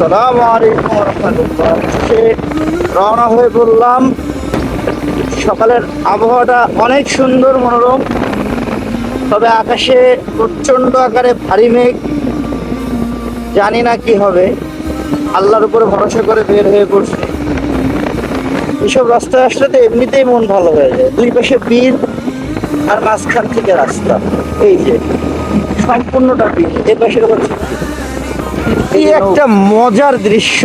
আসসালামু আলাইকুম রাহমাতুল্লাহ। রওনা হয়ে পড়লাম। সকালের আবহাওয়াটা অনেক সুন্দর, মনোরম, তবে আকাশে প্রচন্ড আকারে ভারী মেঘ। জানি না কি হবে, আল্লাহর উপরে ভরসা করে বের হয়ে পড়ছি। এইসব রাস্তায় আসলে তো এমনিতেই মন ভালো হয়ে যায়। দুই পাশে বিল আর মাঝখান থেকে রাস্তা, এই যে সম্পূর্ণটা বিল, এ পাশে হচ্ছে কি একটা মজার দৃশ্য।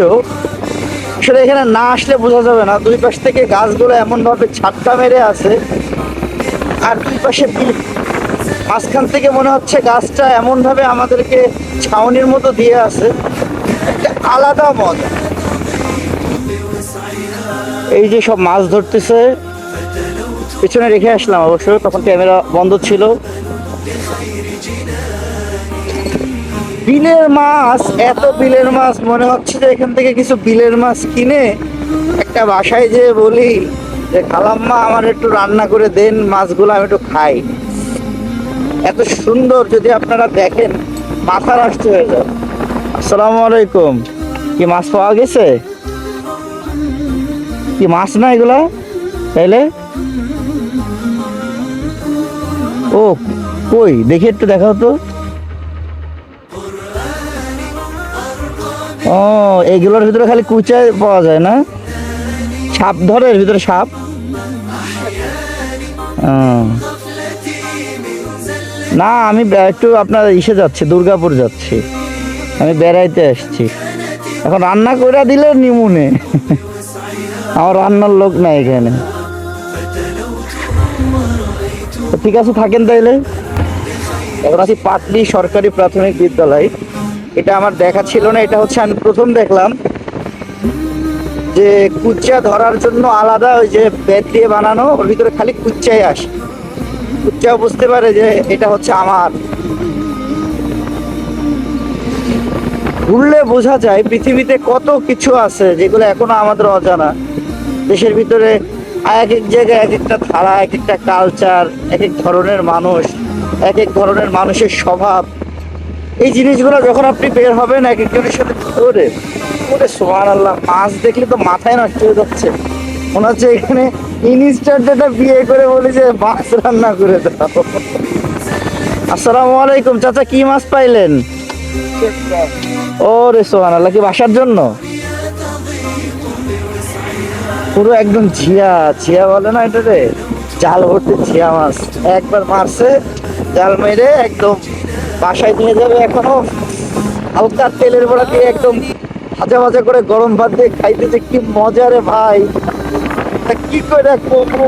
আসলে এখানে না আসলে বোঝা যাবে না। দুই পাশ থেকে গাছগুলো এমন ভাবে ছাটকা মেরে আছে, আর দুই পাশে বিল, মাঝখান থেকে মনে হচ্ছে গাছটা এমন ভাবে আমাদেরকে ছাউনির মতো দিয়ে আছে, একটা আলাদা মজা। এই যে সব মাছ ধরতেছে, পিছনে রেখে আসলাম অবশ্য, তখন ক্যামেরা বন্ধ ছিল। বিলের মাছ, এত বিলের মাছ, মনে হচ্ছে যে এখান থেকে কিছু বিলের মাছ কিনে একটা বাসায় যেয়ে বলি যে খালাম্মা আমার একটু রান্না করে দেন, মাছগুলো আমি একটু খাই। এত সুন্দর, যদি আপনারা দেখেন মাথা নষ্ট হয়ে যায়। আসসালামু আলাইকুম। কি মাছ পাওয়া গেছে? কি মাছ না এগুলা তাইলে? ও কই দেখি, একটু দেখাও তো। ও, এগুলোর ভিতরে খালি কুচায় পাওয়া যায় না? সাপ ধরে এর ভিতরে, সাপ? না, আমি একটু আপনার ইসে যাচ্ছি, দুর্গাপুর যাচ্ছি, আমি বেড়াইতে আসছি। এখন রান্না করে দিলে নিমুনে আমার রান্নার লোক নাই এখানে। ঠিক আছে, থাকেন তাইলে। এখন আছি পাটলি সরকারি প্রাথমিক বিদ্যালয়। এটা আমার দেখা ছিল না, এটা হচ্ছে আমি প্রথম দেখলাম যে কুচ্চা ধরার জন্য আলাদা ওই যে বেত দিয়ে বানানো, ওর ভিতরে খালি কুচ্চাই আসে। কুচ্চাও বুঝতে পারে যে এটা হচ্ছে আমার। ঘুরলে বোঝা যায় পৃথিবীতে কত কিছু আছে যেগুলো এখনো আমাদের অজানা। দেশের ভিতরে এক এক জায়গায় এক একটা ধারা, এক একটা কালচার, এক এক ধরনের মানুষ, এক এক ধরনের মানুষের স্বভাব। এই জিনিসগুলো যখন আপনি বের হবেন এক একজনের সাথে, ওরে ওরে সুবহানাল্লাহ, মাছ দেখলে তো মাথায় নষ্ট হয়ে যাচ্ছে। মনে হচ্ছে এখানে ইনস্ট্যান্ট একটা বিয়ে করে বলি যে মাছ রান্না করে দাও। আসসালামু আলাইকুম চাচা, কি মাছ পাইলেন? ওরে সুবহানাল্লাহ, কি বাসার জন্য? পুরো একদম ঝিয়া ঝিয়া বলে না এটা রে, জাল ভর্তি ঝিয়া মাছ। একবার মারছে, জাল মেরে একদম বাসায় নিয়ে যাবে। এখনো হালকা তেলের বড়া দিয়ে একদম ভাজা ভাজা করে গরম ভাত দিয়ে খাইতেছে, কি মজা রে ভাই। তা কি করে করবো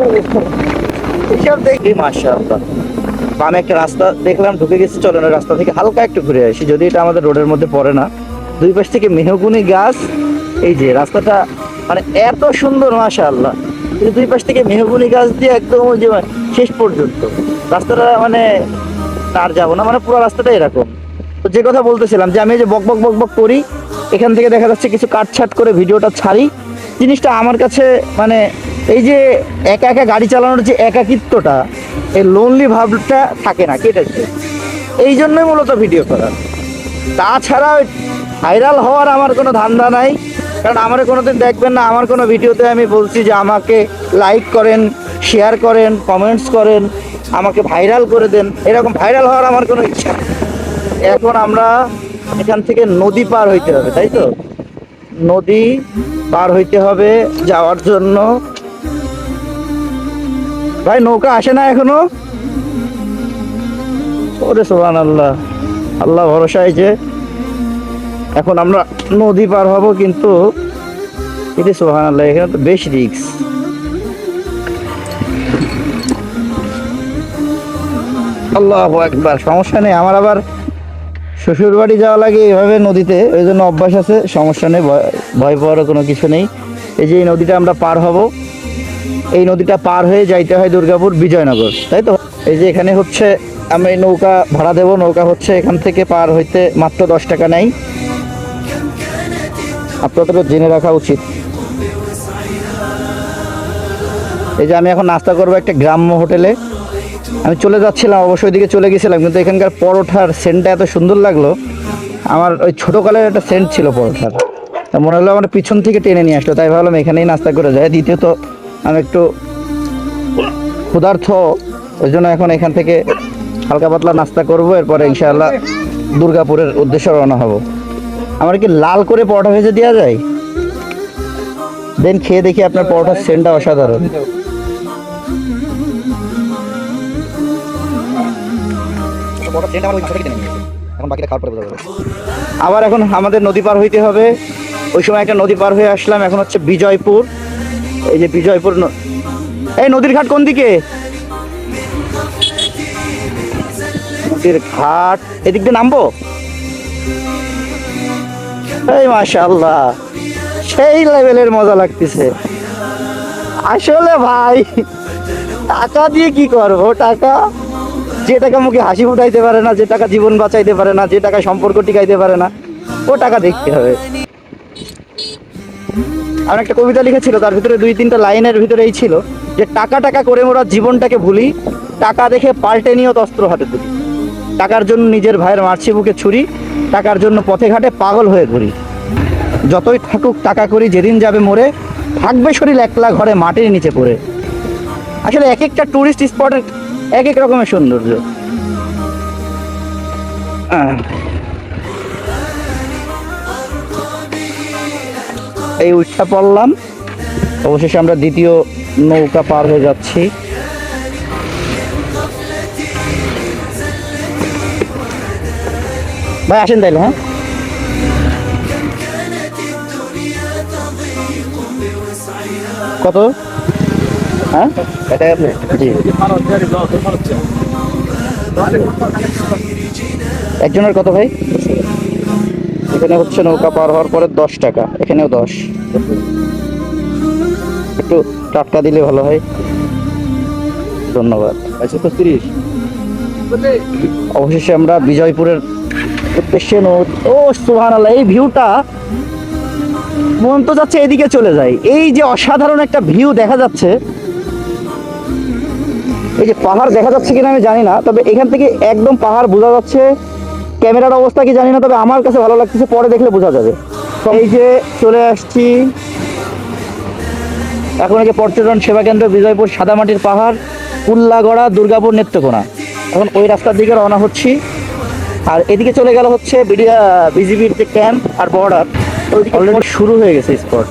এইসব দেখি। মাশাআল্লাহ, বামে একটা রাস্তা দেখলাম, ঢুকে গেছি, চলেন রাস্তা থেকে হালকা একটু ঘুরে আসি, যদি এটা আমাদের রোডের মধ্যে পড়ে না। দুই পাশ থেকে মেহগুনি গাছ, এই যে রাস্তাটা মানে এত সুন্দর মাশাআল্লাহ। কিন্তু দুই পাশ থেকে মেহগুনি গাছ দিয়ে একদম ওই যে শেষ পর্যন্ত রাস্তাটা, মানে আর যাবো না, মানে পুরো রাস্তাটা এরকম। তো যে কথা বলতেছিলাম যে আমি যে বক বক বক বক করি, এখান থেকে দেখা যাচ্ছে কিছু কাটছাট করে ভিডিওটা ছাড়ি। জিনিসটা আমার কাছে মানে এই যে একা একা গাড়ি চালানোর যে একাকিত্বটা, এই লোনলি ভাবটা থাকে না, কেটেছে। এই জন্যই মূলত ভিডিও করা। তাছাড়া ভাইরাল হওয়ার আমার কোনো ধান্দা নাই। কারণ আমার কোনোদিন দেখবেন না আমার কোনো ভিডিওতে আমি বলছি যে আমাকে লাইক করেন, শেয়ার করেন, কমেন্টস করেন, আমাকে ভাইরাল করে দেন। এরকম ভাইরাল হওয়ার আমার কোনো ইচ্ছা নেই। এখন আমরা এখান থেকে নদী পার হইতে হবে, তাই তো? নদী পার হইতে হবে যাওয়ার জন্য। ভাই নৌকা আসে না এখনো? ওরে সুবহানাল্লাহ, আল্লাহ ভরসায় যে এখন আমরা নদী পার হব, কিন্তু এটা সুবহানাল্লাহ, এখানে তো বেশ রিস্ক। আল্লাহু আকবার। সমস্যা নেই, আমার আবার শ্বশুর বাড়ি যাওয়া লাগে এভাবে নদীতে, ওই জন্য অভ্যাস আছে, সমস্যা নেই, ভয় পাওয়ারও কোনো কিছু নেই। এই যে এই নদীটা আমরা পার হব, এই নদীটা পার হয়ে যাইতে হয় দুর্গাপুর বিজয়নগর, তাই তো? এই যে এখানে হচ্ছে আমি নৌকা ভাড়া দেব। নৌকা হচ্ছে এখান থেকে পার হইতে মাত্র 10 টাকা নেই, আপনাদেরও জেনে রাখা উচিত। এই যে আমি এখন নাস্তা করবো একটা গ্রাম্য হোটেলে। আমি চলে যাচ্ছিলাম, অবশ্যই দিকে চলে গেছিলাম, কিন্তু এখানকার পরোঠার সেন্টটা এত সুন্দর লাগলো। আমার ওই ছোটোকালের একটা সেন্ট ছিল পরোঠার। মনে হলো আমার পিছন থেকে টেনে নিয়ে আসলো, তাই ভাবলাম এখানেই নাস্তা করে যায়। দ্বিতীয়ত আমি একটু ক্ষুধার্থ, ওই জন্য এখন এখান থেকে হালকা পাতলা নাস্তা করবো, এরপরে ইনশাআল্লাহ দুর্গাপুরের উদ্দেশ্যে রওনা হব। আমার কি লাল করে পরোটা ভেজে দেওয়া যায়? দেন খেয়ে দেখি আপনার পরোটার সেন্টটা অসাধারণ। আবার এখন আমাদের নদী পার হইতে হবে। ওই সময় একটা নদী পার হয়ে আসলাম, এখন হচ্ছে বিজয়পুর। এই যে বিজয়পুর, এই নদীর ঘাট কোন দিকে? নদীর ঘাট এদিক দিয়ে নামবো। এই মাশাআল্লাহ, সেই লেভেলের মজা লাগতেছে আসলে ভাই। টাকা দিয়ে কি করবো? টাকা, যে টাকা মুখে হাসি ফুটাইতে পারে না, যে টাকা জীবন বাঁচাইতে পারে না, যে টাকা সম্পর্ক টিকাইতে পারে না, ও টাকা দেখতে হবে। আর একটা কবিতা লিখেছিল, তার ভিতরে 2-3টা লাইনের ভিতরে এই ছিল যে টাকা টাকা করে মোরা জীবনটাকে ভুলি, টাকা দেখে পাল্টে নিয়েও অস্ত্র হাতে তুলি, টাকার জন্য নিজের ভাইয়ের মারছি বুকে ছুরি, টাকার জন্য পথে ঘাটে পাগল হয়ে ঘুরি, যতই থাকুক টাকা করি যেদিন যাবে মরে, থাকবে শরীর একলা ঘরে মাটির নিচে পড়ে। আসলে এক একটা টুরিস্ট স্পটের এক এক রকমের সৌন্দর্য। এই উঠা পড়লাম, অবশেষে আমরা দ্বিতীয় নৌকা পার হয়ে যাচ্ছি। ভাই আসেন তাইলে। হ্যাঁ, কত? হ্যাঁ জি, একজনের কত ভাই? এখানে হচ্ছে নৌকা পার হওয়ার পরে 10 টাকা, এখানেও 10। একটু টাটকা দিলে ভালো হয়, ধন্যবাদ। 30। অবশেষে আমরা বিজয়পুরের উদ্দেশ্যে ও সুবহানাল্লাহ, এই ভিউটা মন তো যাচ্ছে এদিকে চলে যায়। এই যে অসাধারণ একটা ভিউ দেখা যাচ্ছে, এই যে পাহাড় দেখা যাচ্ছে কিনা আমি জানি না, তবে এখান থেকে একদম পাহাড় বোঝা যাচ্ছে। ক্যামেরার অবস্থা কি জানি না, তবে আমার কাছে ভালো লাগতেছে, পরে দেখলে বোঝা যাবে। এই যে চলে আসছি এখন, এই যে পর্যটন সেবা কেন্দ্র বিজয়পুর, সাদামাটির পাহাড়, কুল্লাগড়া, দুর্গাপুর, নেত্রকোনা। এখন ওই রাস্তার দিকে রওনা হচ্ছি। আর এদিকে চলে গেল হচ্ছে বিজিবির যে ক্যাম্প আর বর্ডার, অলরেডি শুরু হয়ে গেছে স্পট।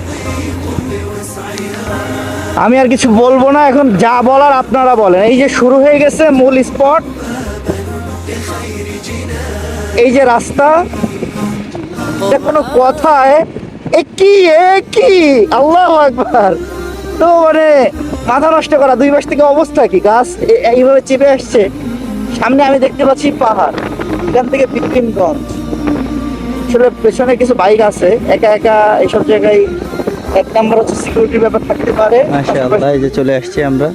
আমি আর কিছু বলবো না, এখন যা বলার আপনারা বলেন। এই যে শুরু হয়ে গেছে মূল স্পট, এই যে রাস্তা, কোনো কথায় একই আল্লাহু আকবার। তো মানে মাথা নষ্ট করা, দুই পাশ থেকে অবস্থা কি, গাছ এইভাবে চেপে আসছে, সামনে আমি দেখতে পাচ্ছি পাহাড়, এখান থেকে বিপিনগঞ্জ। আসলে পেছনে কিছু বাইক আছে, একা একা এইসব জায়গায় এক নাম্বার হচ্ছে সিকিউরিটির ব্যাপার থাকতে পারে। মাশাআল্লাহ, এই যে চলে আসছি আমরা।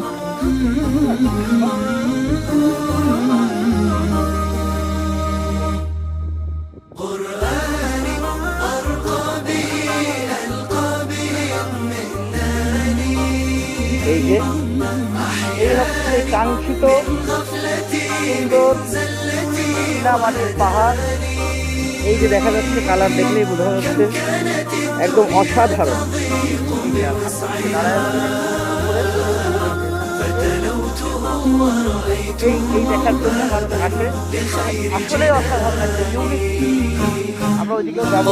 এই যে এই হচ্ছে কাঙ্ক্ষিত সুন্দর চীনামাটির পাহাড়। এই যে দেখা যাচ্ছে, কালার দেখলেই বোঝা যাচ্ছে একদম অসাধারণ। এই দেখার জন্য মানুষ আসে, আসলে অসাধারণ। আমরা ওইদিকেও যাবো।